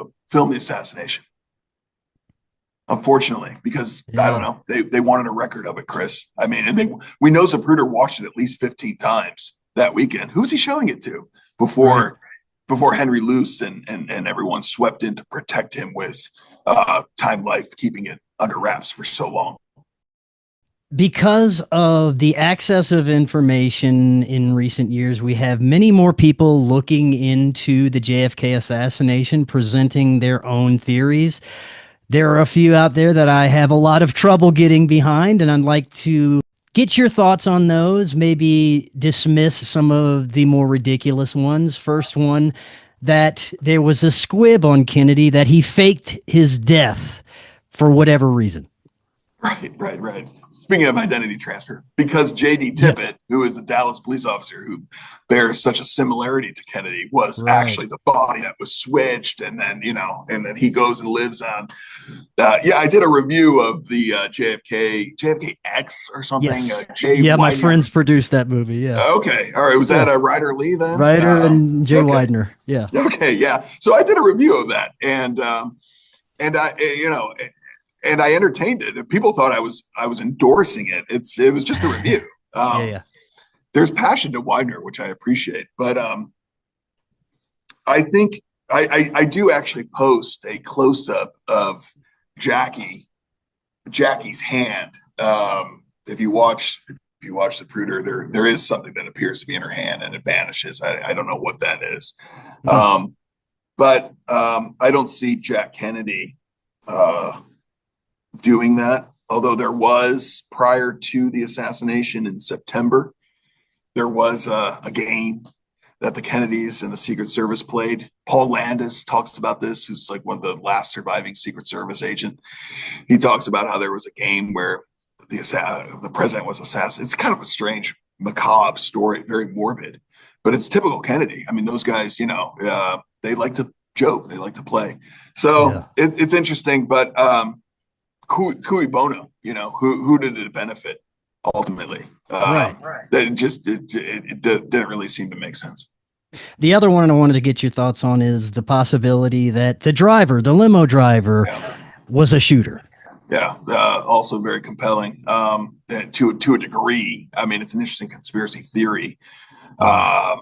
the assassination. Unfortunately, because I don't know, they wanted a record of it, Chris. I mean, and we know Zapruder watched it at least 15 times that weekend. Who's he showing it to before Henry Luce and everyone swept in to protect him with Time Life, keeping it under wraps for so long? Because of the access of information in recent years, we have many more people looking into the JFK assassination, presenting their own theories. There are a few out there that I have a lot of trouble getting behind, and I'd like to get your thoughts on those, maybe dismiss some of the more ridiculous ones. First one, that there was a squib on Kennedy, that he faked his death for whatever reason. Right. Speaking of identity transfer, because J.D. Tippit, who is the Dallas police officer who bears such a similarity to Kennedy, was actually the body that was switched, and then he goes and lives on. I did a review of the JFK X or something. Yes. My friends produced that movie. Yeah. Okay. All right. Was that Ryder Lee then? Ryder and Jay Widener. Yeah. Okay. Yeah. So I did a review of that, and I entertained it. And people thought I was endorsing it. It was just a review. There's passion to Widener, which I appreciate. But I think I do actually post a close up of Jackie's hand. If you watch Zapruder, there is something that appears to be in her hand and it vanishes. I don't know what that is. But I don't see Jack Kennedy doing that, although there was, prior to the assassination in September, there was a game that the Kennedys and the Secret Service played. Paul Landis talks about this, who's like one of the last surviving Secret Service agent. He talks about how there was a game where the president was assassinated. It's kind of a strange, macabre story, very morbid, but it's typical Kennedy. I mean, those guys, they like to joke, they like to play. So it's interesting, but cui bono, who did it benefit ultimately? Right. It didn't really seem to make sense. The other one I wanted to get your thoughts on is the possibility that the limo driver, was a shooter. Yeah, also very compelling to a degree. I mean, it's an interesting conspiracy theory. I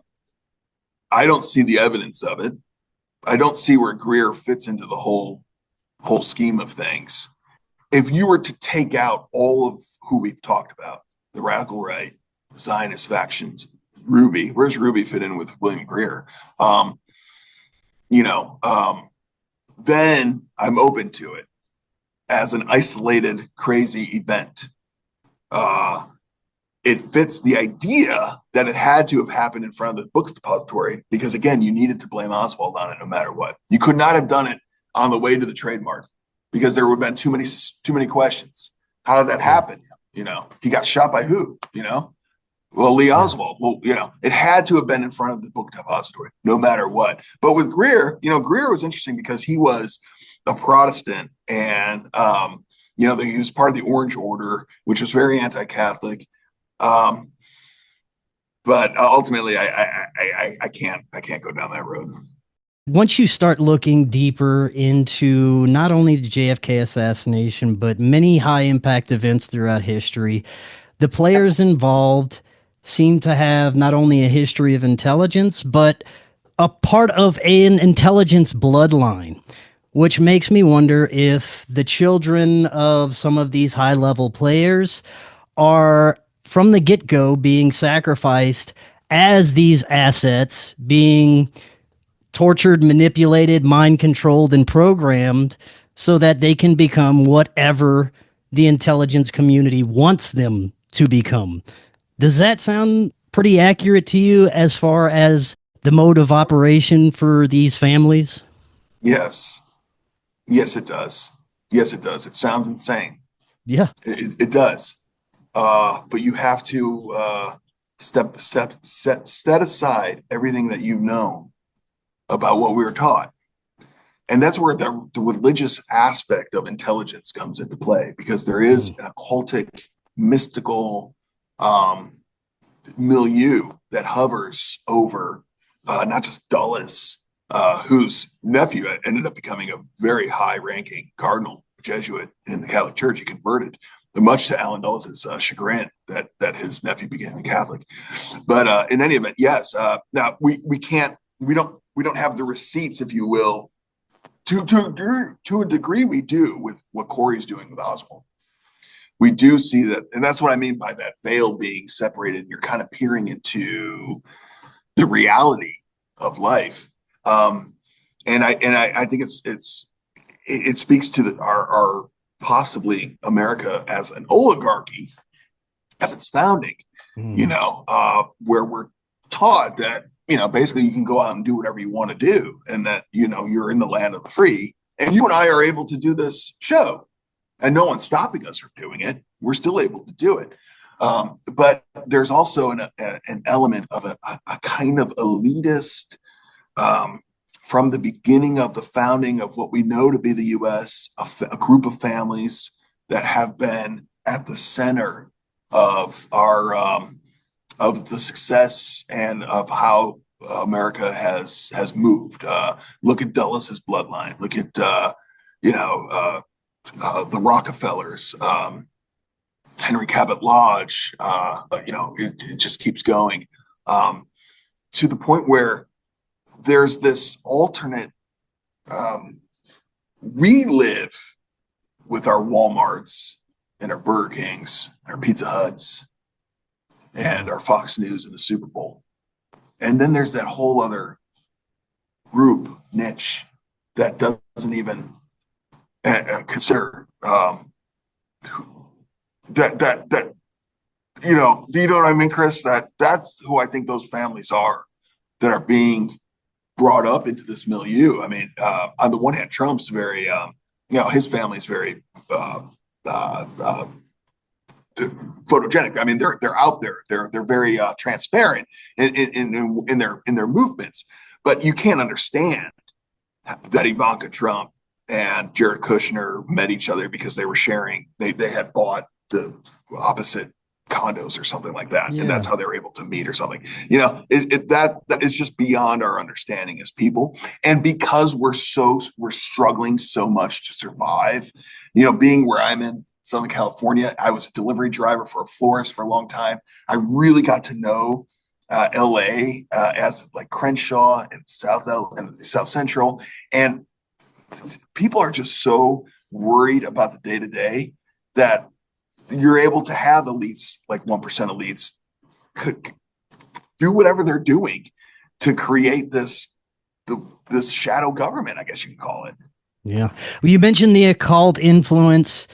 don't see the evidence of it. I don't see where Greer fits into the whole scheme of things. If you were to take out all of who we've talked about, the radical right, the Zionist factions, Ruby, where's Ruby fit in with William Greer? Then I'm open to it as an isolated, crazy event. It fits the idea that it had to have happened in front of the books depository because, again, you needed to blame Oswald on it no matter what. You could not have done it on the way to the trademark because there would have been too many questions. How did that happen? He got shot by who? Well, Lee Oswald. Well, it had to have been in front of the book depository no matter what. But with Greer, Greer was interesting because he was a Protestant and, he was part of the Orange Order, which was very anti-Catholic. But ultimately, I can't go down that road. Once you start looking deeper into not only the JFK assassination, but many high-impact events throughout history, the players involved seem to have not only a history of intelligence, but a part of an intelligence bloodline, which makes me wonder if the children of some of these high-level players are from the get-go being sacrificed as these assets being tortured, manipulated, mind-controlled, and programmed so that they can become whatever the intelligence community wants them to become. Does that sound pretty accurate to you as far as the mode of operation for these families? Yes. Yes, it does. Yes, it does. It sounds insane. Yeah. It does. But you have to set aside everything that you've known about what we were taught. And that's where the religious aspect of intelligence comes into play, because there is an occultic, mystical milieu that hovers over not just Dulles, whose nephew ended up becoming a very high-ranking cardinal Jesuit in the Catholic Church. He converted, much to Alan Dulles' chagrin that his nephew became a Catholic. But in any event, yes. Now we don't have the receipts, if you will. To a degree, we do with what Cory's doing with Oswald. We do see that, and that's what I mean by that veil being separated. You're kind of peering into the reality of life, and I think it speaks to our possibly America as an oligarchy, as its founding. Where we're taught that basically you can go out and do whatever you want to do, and that you're in the land of the free, and you and I are able to do this show. And no one's stopping us from doing it. We're still able to do it. But there's also an element of a kind of elitist, from the beginning of the founding of what we know to be the U.S., a group of families that have been at the center of our of the success and of how America has moved. Look at Dulles' bloodline. Look at the Rockefellers, Henry Cabot Lodge. It just keeps going to the point where there's this alternate. We live with our Walmarts and our Burger Kings, our Pizza Huts, and our Fox News and the Super Bowl. And then there's that whole other group niche that doesn't even consider that do you know what I mean, Chris? That's who I think those families are. that are being brought up into this milieu. I mean, on the one hand, Trump's very, his family's very photogenic. I mean, they're out there. They're very transparent in their movements. But you can't understand that Ivanka Trump and Jared Kushner met each other because they were sharing. They had bought the opposite condos or something like that, and that's how they were able to meet or something. That is just beyond our understanding as people. And because we're struggling so much to survive, being where I'm in Southern California, I was a delivery driver for a florist for a long time. I really got to know LA as like Crenshaw and South Central, and people are just so worried about the day to day that you're able to have elites, like 1% elites, do whatever they're doing to create this shadow government, I guess you can call it. Yeah. Well, you mentioned the occult influence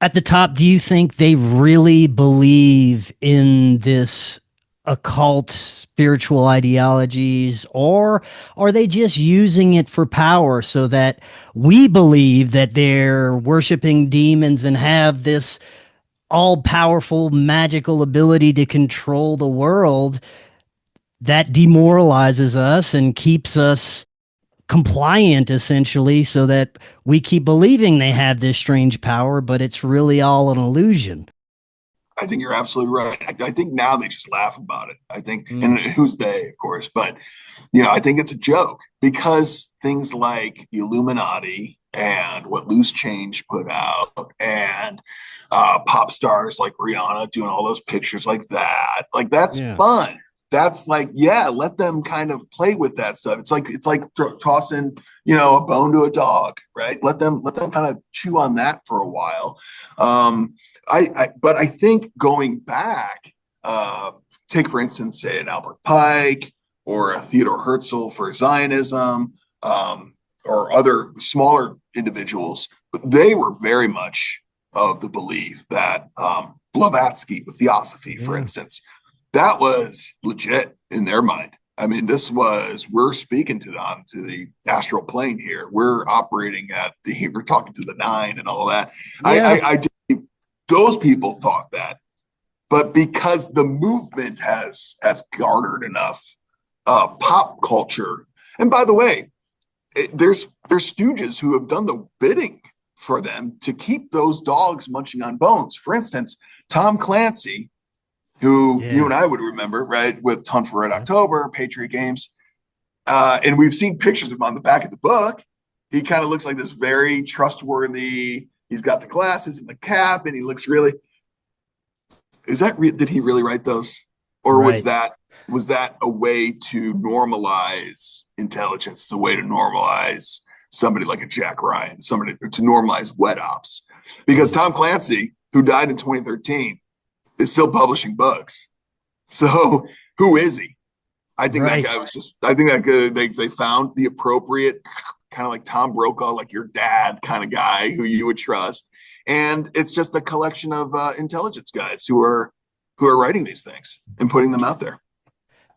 at the top. Do you think they really believe in this occult spiritual ideologies, or are they just using it for power so that we believe that they're worshiping demons and have this all-powerful magical ability to control the world that demoralizes us and keeps us compliant, essentially, so that we keep believing they have this strange power, but it's really all an illusion? I think you're absolutely right. I think now they just laugh about it. I think, and who's they, of course, but I think it's a joke because things like the Illuminati and what Loose Change put out, and pop stars like Rihanna doing all those pictures like that, like that's fun. That's like, let them kind of play with that stuff. It's like tossing, a bone to a dog, right? Let them kind of chew on that for a while. But I think going back, take for instance, say an Albert Pike or a Theodore Herzl for Zionism, or other smaller individuals, but they were very much of the belief that Blavatsky with Theosophy, for instance, that was legit in their mind. I mean, we're speaking to the astral plane here. We're operating we're talking to the nine and all that. Yeah. Those people thought that, but because the movement has garnered enough pop culture, and by the way, there's stooges who have done the bidding for them to keep those dogs munching on bones. For instance, Tom Clancy, who you and I would remember, right, with Hunt for Red October, Patriot Games, and we've seen pictures of him on the back of the book. He kind of looks like this very trustworthy. He's got the glasses and the cap, and he looks really. Did he really write those, or was that a way to normalize intelligence? It's a way to normalize somebody like a Jack Ryan, somebody to normalize wet ops, because Tom Clancy, who died in 2013, is still publishing books. So who is he? I think that guy was just. I think that they found the appropriate, kind of like Tom Brokaw, like your dad kind of guy who you would trust. And it's just a collection of intelligence guys who are writing these things and putting them out there.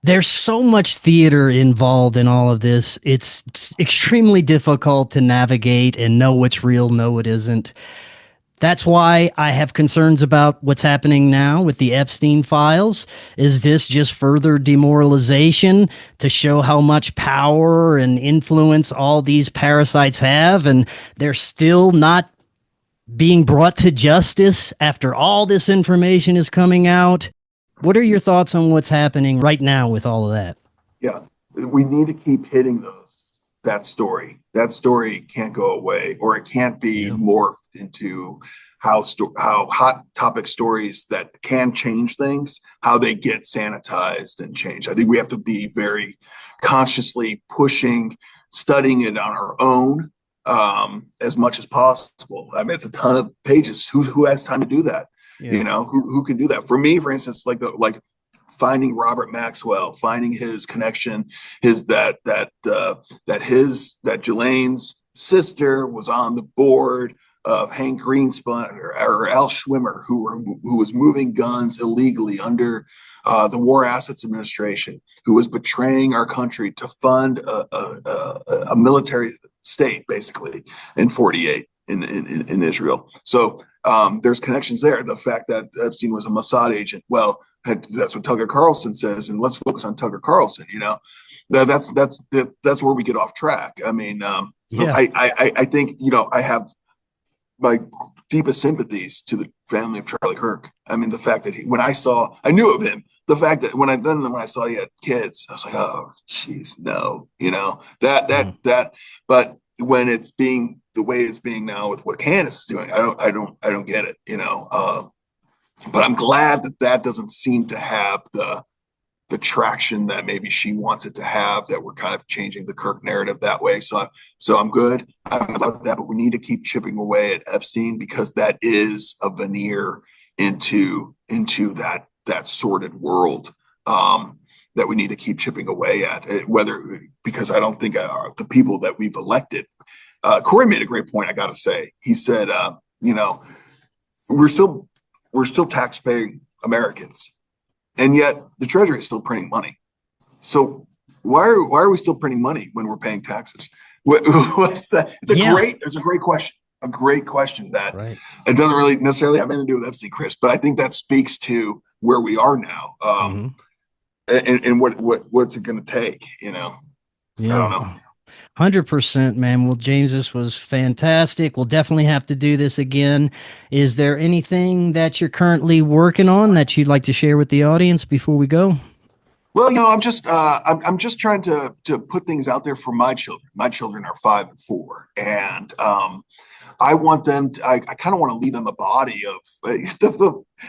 There's so much theater involved in all of this. It's extremely difficult to navigate and know what's real, know what isn't. That's why I have concerns about what's happening now with the Epstein files. Is this just further demoralization to show how much power and influence all these parasites have, and they're still not being brought to justice after all this information is coming out? What are your thoughts on what's happening right now with all of that? Yeah, we need to keep hitting that story. That story can't go away, or it can't be morphed into how hot topic stories that can change things, how they get sanitized and changed. I think we have to be very consciously pushing, studying it on our own as much as possible. I mean, it's a ton of pages. Who has time to do that? Yeah. Who can do that? For me, for instance, like finding Robert Maxwell, finding his connection, that Ghislaine's sister was on the board of Hank Greenspun or Al Schwimmer, who was moving guns illegally under the War Assets Administration, who was betraying our country to fund a military state, basically, in 48 in Israel. So there's connections there. The fact that Epstein was a Mossad agent, well, that's what Tucker Carlson says, and let's focus on Tucker Carlson. That's where we get off track. I mean, I think I have my deepest sympathies to the family of Charlie Kirk. I mean, the fact that I knew of him. The fact that when I saw he had kids, I was like, oh, geez, no, that. But when it's being the way it's being now with what Candace is doing, I don't get it, But I'm glad that doesn't seem to have the traction that maybe she wants it to have, that we're kind of changing the Kirk narrative that way. So I'm good. I'm about that, but we need to keep chipping away at Epstein, because that is a veneer into that sordid world that we need to keep chipping away at. Because I don't think the people that we've elected. Cory made a great point, I got to say. He said, we're still taxpaying Americans, and yet the Treasury is still printing money. So why are we still printing money when we're paying taxes? What's that? It's a great question. A great question that it doesn't really necessarily have anything to do with Epstein, Chris, but I think that speaks to where we are now, and what's it going to take? I don't know. 100%, man. Well, James, this was fantastic. We'll definitely have to do this again. Is there anything that you're currently working on that you'd like to share with the audience before we go? Well, I'm just trying to put things out there for my children. My children are 5 and 4, and I want them to, I kind of want to leave them a body of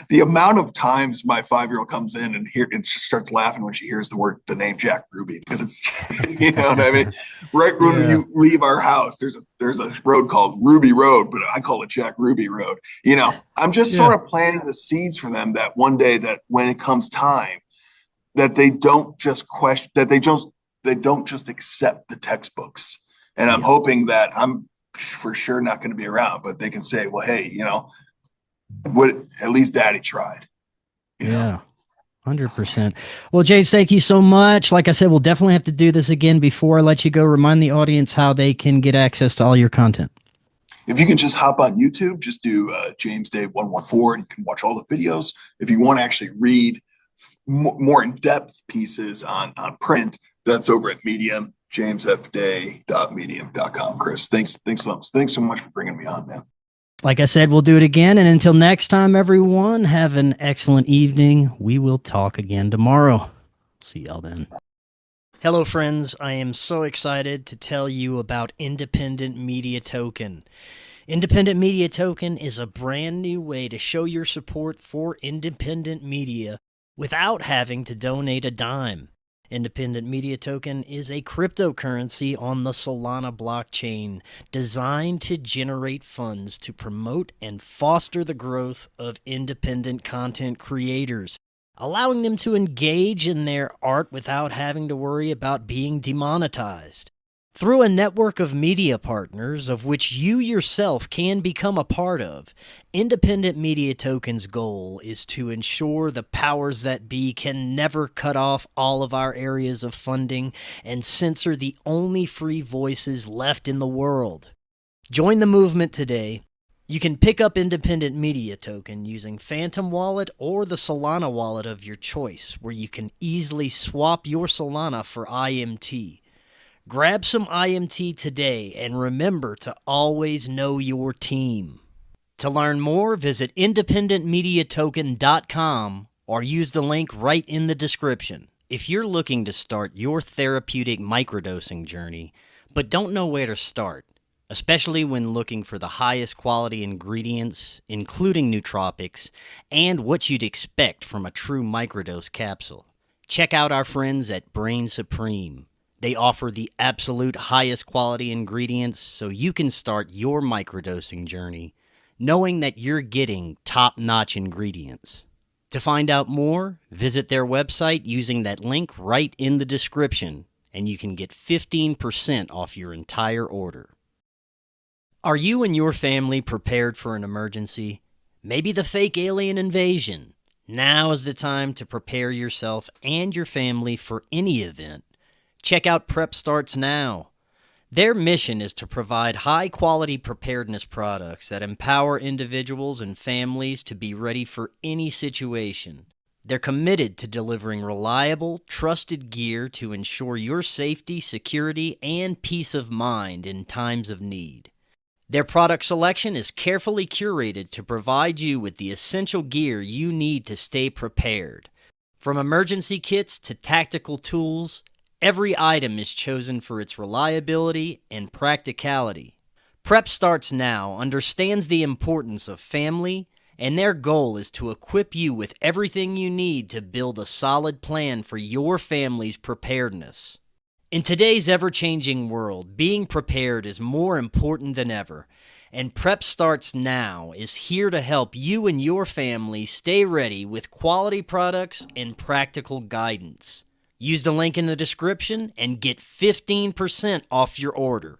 the amount of times my 5-year-old comes in and just starts laughing when she hears the name Jack Ruby, because it's, what I mean? Right when you leave our house, there's a road called Ruby Road, but I call it Jack Ruby Road. I'm just sort of planting the seeds for them, that one day, that when it comes time, that they don't just question, that they don't just accept the textbooks. And I'm hoping that I'm for sure not going to be around, but they can say, well, hey, at least Daddy tried. 100%. Well, James, thank you so much. Like I said, we'll definitely have to do this again. Before I let you go, remind the audience how they can get access to all your content. If you can just hop on YouTube, just do James Day 114, and you can watch all the videos. If you want to actually read more in-depth pieces on print, that's over at Medium, jamesfday.medium.com. Chris, thanks so much for bringing me on, man. Like I said, we'll do it again. And until next time, everyone, have an excellent evening. We will talk again tomorrow. See y'all then. Hello, friends. I am so excited to tell you about Independent Media Token. Independent Media Token is a brand new way to show your support for independent media without having to donate a dime. Independent Media Token is a cryptocurrency on the Solana blockchain designed to generate funds to promote and foster the growth of independent content creators, allowing them to engage in their art without having to worry about being demonetized. Through a network of media partners, of which you yourself can become a part of, Independent Media Token's goal is to ensure the powers that be can never cut off all of our areas of funding and censor the only free voices left in the world. Join the movement today. You can pick up Independent Media Token using Phantom Wallet or the Solana wallet of your choice, where you can easily swap your Solana for IMT. Grab some IMT today, and remember to always know your team. To learn more, visit independentmediatoken.com or use the link right in the description. If you're looking to start your therapeutic microdosing journey, but don't know where to start, especially when looking for the highest quality ingredients, including nootropics, and what you'd expect from a true microdose capsule, check out our friends at Brainsupreme. They offer the absolute highest quality ingredients so you can start your microdosing journey knowing that you're getting top-notch ingredients. To find out more, visit their website using that link right in the description, and you can get 15% off your entire order. Are you and your family prepared for an emergency? Maybe the fake alien invasion? Now is the time to prepare yourself and your family for any event. Check out Prep Starts Now. Their mission is to provide high-quality preparedness products that empower individuals and families to be ready for any situation. They're committed to delivering reliable, trusted gear to ensure your safety, security, and peace of mind in times of need. Their product selection is carefully curated to provide you with the essential gear you need to stay prepared. From emergency kits to tactical tools, every item is chosen for its reliability and practicality. Prep Starts Now understands the importance of family, and their goal is to equip you with everything you need to build a solid plan for your family's preparedness. In today's ever-changing world, being prepared is more important than ever, and Prep Starts Now is here to help you and your family stay ready with quality products and practical guidance. Use the link in the description and get 15% off your order.